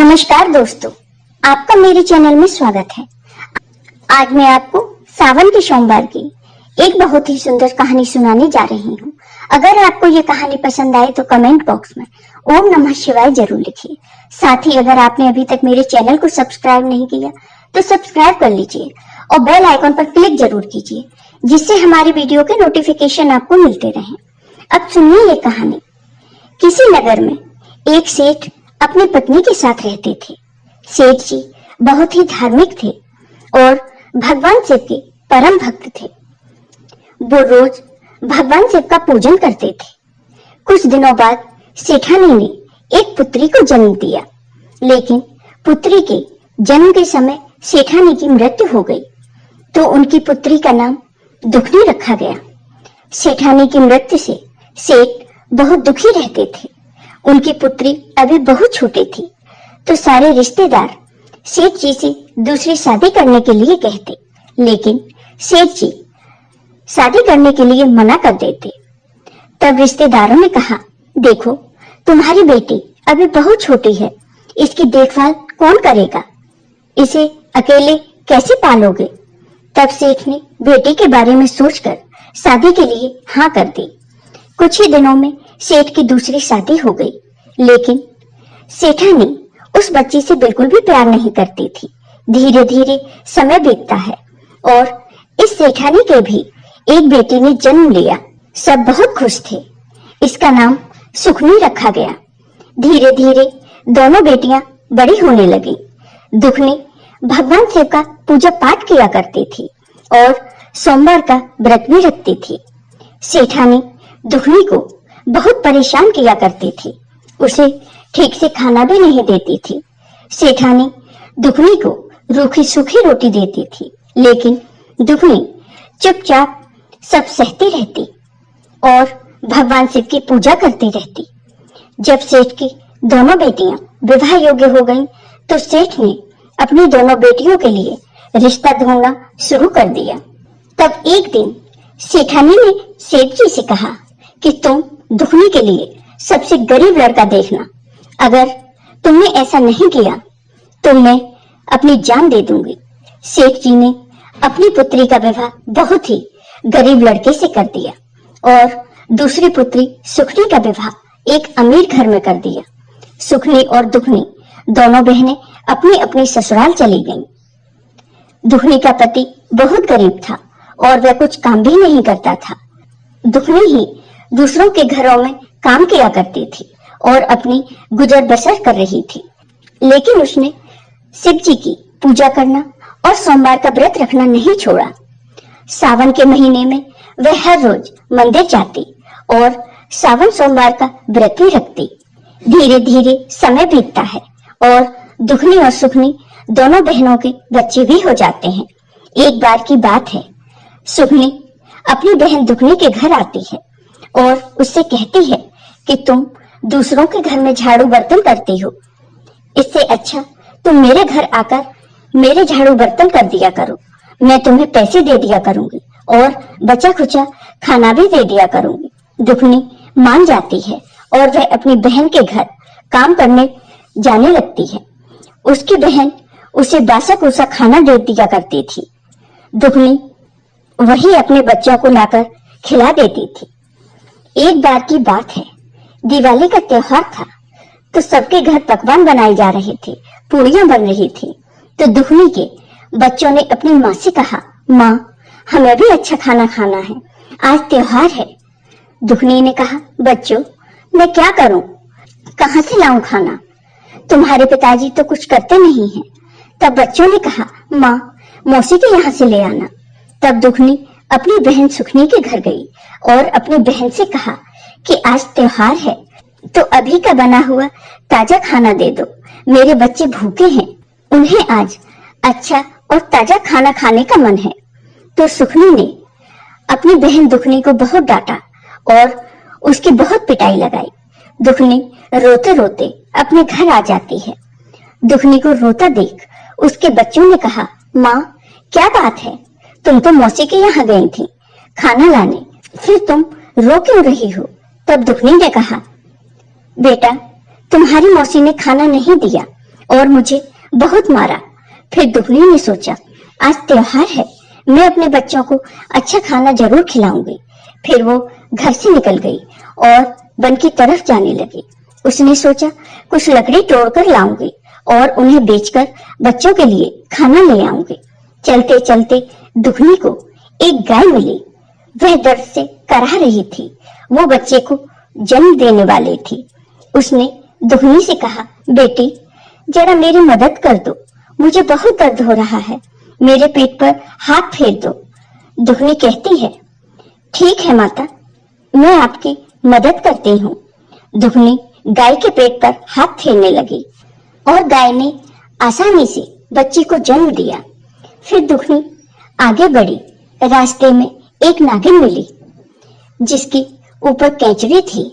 नमस्कार दोस्तों, आपका मेरे चैनल में स्वागत है। आज मैं आपको सावन के सोमवार की एक बहुत ही सुंदर कहानी सुनाने जा रही हूँ। अगर आपको ये कहानी पसंद आए तो कमेंट बॉक्स में ओम नमः शिवाय जरूर लिखिए। साथ ही अगर आपने अभी तक मेरे चैनल को सब्सक्राइब नहीं किया तो सब्सक्राइब कर लीजिए और बेल आइकॉन पर क्लिक जरूर कीजिए, जिससे हमारी वीडियो के नोटिफिकेशन आपको मिलते रहें। अब सुनिए ये कहानी। किसी नगर में एक सेठ अपनी पत्नी के साथ रहते थे। सेठ जी बहुत ही धार्मिक थे और भगवान शिव के परम भक्त थे। वो रोज भगवान शिव का पूजन करते थे। कुछ दिनों बाद सेठानी ने एक पुत्री को जन्म दिया, लेकिन पुत्री के जन्म के समय सेठानी की मृत्यु हो गई, तो उनकी पुत्री का नाम दुखनी रखा गया। सेठानी की मृत्यु से सेठ बहुत दुखी रहते थे। उनकी पुत्री अभी बहुत छोटी थी, तो सारे रिश्तेदार सेठ जी से दूसरी शादी करने के लिए कहते, लेकिन सेठ जी शादी करने के लिए मना कर देते। तब रिश्तेदारों ने कहा, देखो तुम्हारी बेटी अभी बहुत छोटी है, इसकी देखभाल कौन करेगा, इसे अकेले कैसे पालोगे। तब सेठ ने बेटी के बारे में सोचकर शादी के लिए हाँ कर दी। कुछ ही दिनों में सेठ की दूसरी शादी हो गई, लेकिन सेठानी उस बच्ची से बिल्कुल भी प्यार नहीं करती थी। धीरे धीरे समय बीतता है और इस सेठानी के भी एक बेटी ने जन्म लिया। सब बहुत खुश थे। इसका नाम सुखनी रखा गया। धीरे धीरे दोनों बेटियां बड़ी होने लगी। दुखनी भगवान शिव का पूजा पाठ किया करती थी और सोमवार का व्रत भी रखती थी। सेठानी दुखनी को बहुत परेशान किया करती थी। उसे ठीक से खाना भी नहीं देती थी। सेठानी दुखनी को रूखी सूखी रोटी देती थी, लेकिन दुखनी चुपचाप सब सहती रहती और भगवान शिव की पूजा करती रहती। जब सेठ की दोनों बेटियां विवाह योग्य हो गईं, तो सेठ ने अपनी दोनों बेटियों के लिए रिश्ता ढूंढना शुरू कर दिया। तब एक दिन सेठानी ने सेठ जी से कहा कि तुम दुखनी के लिए सबसे गरीब लड़का देखना। अगर तुमने ऐसा नहीं किया तो मैं अपनी जान दे दूंगी। सेठ जी ने अपनी पुत्री का विवाह बहुत ही गरीब लड़के से कर दिया और दूसरी पुत्री सुखनी का विवाह एक अमीर घर में कर दिया। सुखनी और दुखनी दोनों बहनें अपनी अपनी ससुराल चली गईं। दुखनी का पति बहुत गरीब था और वह कुछ काम भी नहीं करता था। दुखनी ही दूसरों के घरों में काम किया करती थी और अपनी गुजर बसर कर रही थी, लेकिन उसने शिव जी की पूजा करना और सोमवार का व्रत रखना नहीं छोड़ा। सावन के महीने में वह हर रोज मंदिर जाती और सावन सोमवार का व्रत भी रखती। धीरे धीरे समय बीतता है और दुखनी और सुखनी दोनों बहनों के बच्चे भी हो जाते हैं। एक बार की बात है, सुखनी अपनी बहन दुखनी के घर आती है और उससे कहती है कि तुम दूसरों के घर में झाड़ू बर्तन करती हो, इससे अच्छा तुम मेरे घर आकर मेरे झाड़ू बर्तन कर दिया करो। मैं तुम्हें पैसे दे दिया करूंगी और बचा खुचा खाना भी दे दिया करूंगी। दुखनी मान जाती है और वह अपनी बहन के घर काम करने जाने लगती है। उसकी बहन उसे बासा कुसा खाना दे दिया करती थी। दुखनी वही अपने बच्चों को लाकर खिला देती थी। एक बार की बात है, दिवाली का त्योहार था, तो सबके घर पकवान बनाए जा रहे थे, पूड़ियां बन रही थी। तो दुखनी के बच्चों ने अपनी माँ से कहा, माँ हमें भी अच्छा खाना खाना है, आज त्योहार है। दुखनी ने कहा, बच्चों मैं क्या करूं, कहाँ से लाऊं खाना, तुम्हारे पिताजी तो कुछ करते नहीं हैं। तब बच्चों ने कहा, माँ मौसी के यहाँ से ले आना। तब दुखनी अपनी बहन सुखनी के घर गई और अपनी बहन से कहा कि आज त्योहार है, तो अभी का बना हुआ ताजा खाना दे दो, मेरे बच्चे भूखे हैं, उन्हें आज अच्छा और ताजा खाना खाने का मन है। तो सुखनी ने अपनी बहन दुखनी को बहुत डांटा और उसकी बहुत पिटाई लगाई। दुखनी रोते रोते अपने घर आ जाती है। दुखनी को रोता देख उसके बच्चों ने कहा, माँ क्या बात है, तुम तो मौसी के यहाँ गई थी खाना लाने, फिर तुम रो क्यों रही हो। तब दुखनी ने कहा, बेटा तुम्हारी मौसी ने खाना नहीं दिया और मुझे बहुत मारा। फिर दुगनी ने सोचा, आज त्योहार है, मैं अपने बच्चों को अच्छा खाना जरूर खिलाऊंगी। फिर वो घर से निकल गई और वन की तरफ जाने लगी। उसने सोचा, कुछ लकड़ी तोड़कर लाऊंगी और उन्हें बेचकर बच्चों के लिए खाना ले आऊंगी। चलते चलते दुगनी को एक गाय मिली। वह दर्द से कराह रही थी। वो बच्चे को जन्म देने वाली थी। उसने दुगनी से कहा, बेटी जरा मेरी मदद कर दो, मुझे बहुत दर्द हो रहा है, मेरे पेट पर हाथ फेर दो। दुगनी कहती है, ठीक है माता, मैं आपकी मदद करती हूँ। दुगनी गाय के पेट पर हाथ फेरने लगी और गाय ने आसानी से बच्चे को जन्म दिया। फिर दुगनी आगे बढ़ी। रास्ते में एक नागिन मिली जिसकी ऊपर कैंचरी थी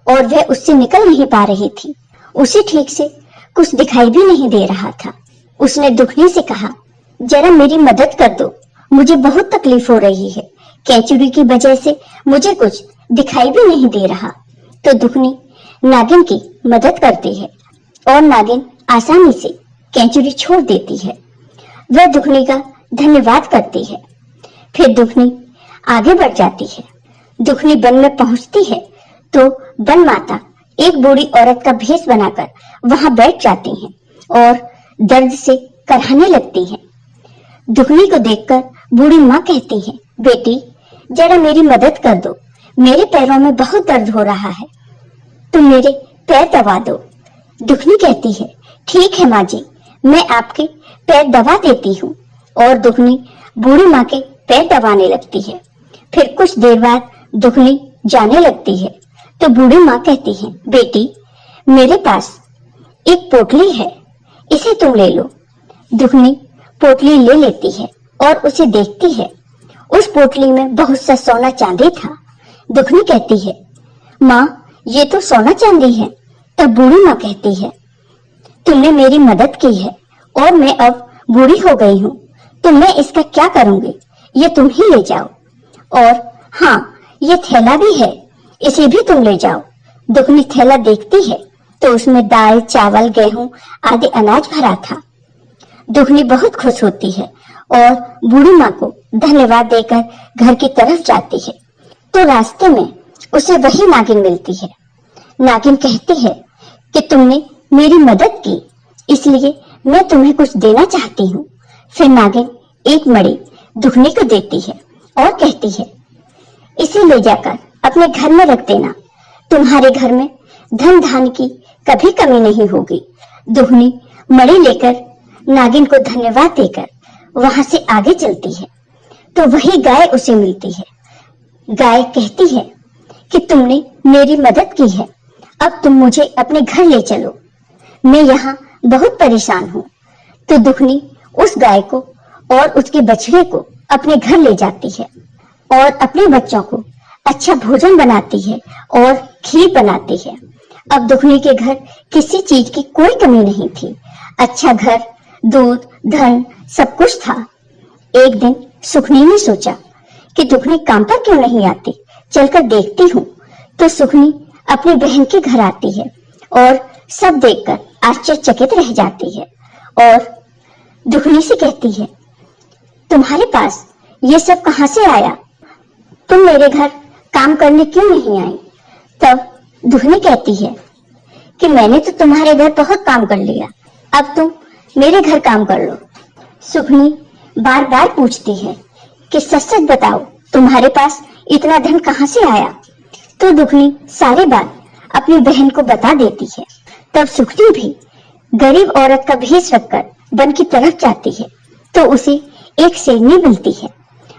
और वह उससे निकल नहीं पा रही थी। उसे ठीक से कुछ दिखाई भी नहीं दे रहा था। उसने दुगनी से कहा, जरा मेरी मदद कर दो, मुझे बहुत तकलीफ हो रही है, कैंचुरी की वजह से मुझे कुछ दिखाई भी नहीं दे रहा। तो दुगनी नागिन की मदद करती है और नागिन आसानी से कैंचुरी छोड़ देती है। वह दुगनी का धन्यवाद करती है। फिर दुगनी आगे बढ़ जाती है। दुगनी वन में पहुंचती है तो वन माता एक बूढ़ी औरत का भेष बनाकर वहां बैठ जाती हैं और दर्द से कराहने लगती हैं। दुगनी को देखकर बूढ़ी माँ कहती है, बेटी जरा मेरी मदद कर दो, मेरे पैरों में बहुत दर्द हो रहा है, तुम मेरे पैर दबा दो। दुगनी कहती है, ठीक है माँ जी, मैं आपके पैर दबा देती हूँ। और दुगनी बूढ़ी माँ के पैर दबाने लगती है। फिर कुछ देर बाद दुगनी जाने लगती है तो बूढ़ी माँ कहती है, बेटी मेरे पास एक पोटली है, इसे तुम ले लो। दुगनी पोटली ले लेती है और उसे देखती है। उस पोटली में बहुत सा सोना चांदी था। दुगनी कहती है, माँ ये तो सोना चांदी है। तब बूढ़ी माँ कहती है, तुमने मेरी मदद की है और मैं अब बूढ़ी हो गई हूँ, तो मैं इसका क्या करूंगी, ये तुम ही ले जाओ। और हाँ, ये थैला भी है, इसे भी तुम ले जाओ। दुगनी थैला देखती है तो उसमें दाल, चावल, गेहूं आदि अनाज भरा था। दुगनी बहुत खुश होती है और बूढ़ी माँ को धन्यवाद देकर घर की तरफ जाती है। तो रास्ते में उसे वही नागिन मिलती है। नागिन कहती है कि तुमने मेरी मदद की, इसलिए मैं तुम्हें कुछ देना चाहती हूँ। फिर नागिन एक मणि दुगनी को देती है और कहती है, इसे ले जाकर अपने घर में रख देना, तुम्हारे घर में धन धान की कभी कमी नहीं होगी। दुगनी मणि लेकर नागिन को धन्यवाद देकर वहां से आगे चलती है तो वही गाय उसे मिलती है। गाय कहती है कि तुमने मेरी मदद की है, अब तुम मुझे अपने घर ले चलो, मैं यहाँ बहुत परेशान हूँ। तो दुगनी उस गाय को और उसके बछड़े को अपने घर ले जाती है और अपने बच्चों को अच्छा भोजन बनाती है और खीर बनाती है। अब दुगनी के घर किसी चीज की कोई कमी नहीं थी। अच्छा घर, दूध, धन सब कुछ था। एक दिन सुखनी ने सोचा कि दुगनी काम पर क्यों नहीं आती, चलकर देखती हूँ। तो सुखनी अपनी बहन के घर आती है और सब देखकर आश्चर्यचकित रह जाती है और दुगनी से कहती है, तुम्हारे पास ये सब कहाँ से आया, तुम मेरे घर काम करने क्यों नहीं आई? तब दुगनी कहती है कि मैंने तो तुम्हारे घर बहुत काम कर लिया, अब तुम मेरे घर काम कर लो। सुखनी बार बार पूछती है कि सच सच बताओ, तुम्हारे पास इतना धन कहाँ से आया? तो दुगनी सारी बात अपनी बहन को बता देती है। तब सुखनी भी गरीब औरत का भेष रखकर वन की तरफ जाती है तो उसे एक शेरनी मिलती है।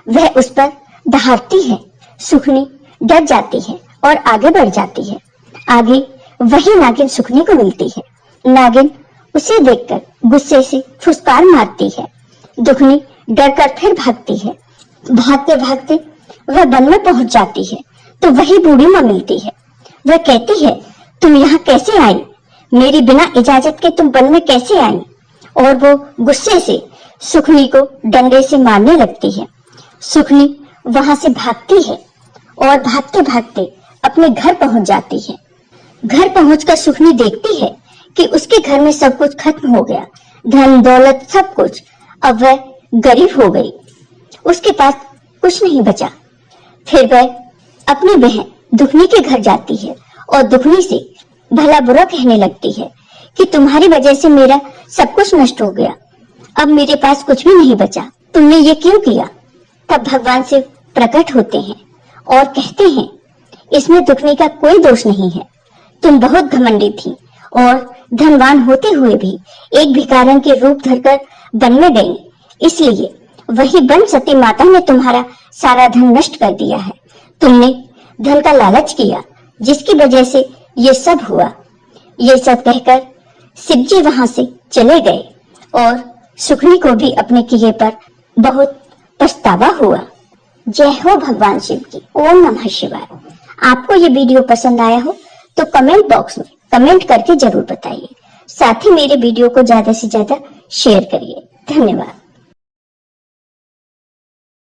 वह उस पर दहाड़ती है। सुखनी डर जाती है और आगे बढ़ जाती है। आगे वही नागिन सुखनी को मिलती है। नागिन उसे देखकर गुस्से से फुसकार मारती है। दुगनी डरकर फिर भागती है। भागते भागते वह वन में पहुंच जाती है तो वही बूढ़ी माँ मिलती है। वह कहती है, तुम यहाँ कैसे आई? मेरी बिना इजाजत के तुम वन में कैसे आई? और वो गुस्से से सुखनी को डंडे से मारने लगती है। सुखनी वहां से भागती है और भागते भागते अपने घर पहुंच जाती है। घर पहुंचकर सुखनी देखती है कि उसके घर में सब कुछ खत्म हो गया, धन दौलत सब कुछ। अब वह गरीब हो गई, उसके पास कुछ नहीं बचा। फिर वह अपनी बहन दुखनी के घर जाती है और दुखनी से भला बुरा कहने लगती है कि तुम्हारी वजह से मेरा सब कुछ नष्ट हो गया, अब मेरे पास कुछ भी नहीं बचा, तुमने ये क्यों किया। तब भगवान शिव प्रकट होते हैं और कहते हैं, इसमें दुखनी का कोई दोष नहीं है, तुम बहुत घमंडी थी और धनवान होते हुए भी एक भिखारन के रूप धरकर वन में गई, इसलिए वही वन सती माता ने तुम्हारा सारा धन नष्ट कर दिया है। तुमने धन का लालच किया, जिसकी वजह से ये सब हुआ। ये सब कहकर शिव जी वहां से चले गए और सुखनी को भी अपने किए पर बहुत पछतावा हुआ। जय हो भगवान शिव की। ओम नमः शिवाय। आपको ये वीडियो पसंद आया हो तो कमेंट बॉक्स में कमेंट करके जरूर बताइए। साथ ही मेरे वीडियो को ज्यादा से ज्यादा शेयर करिए। धन्यवाद।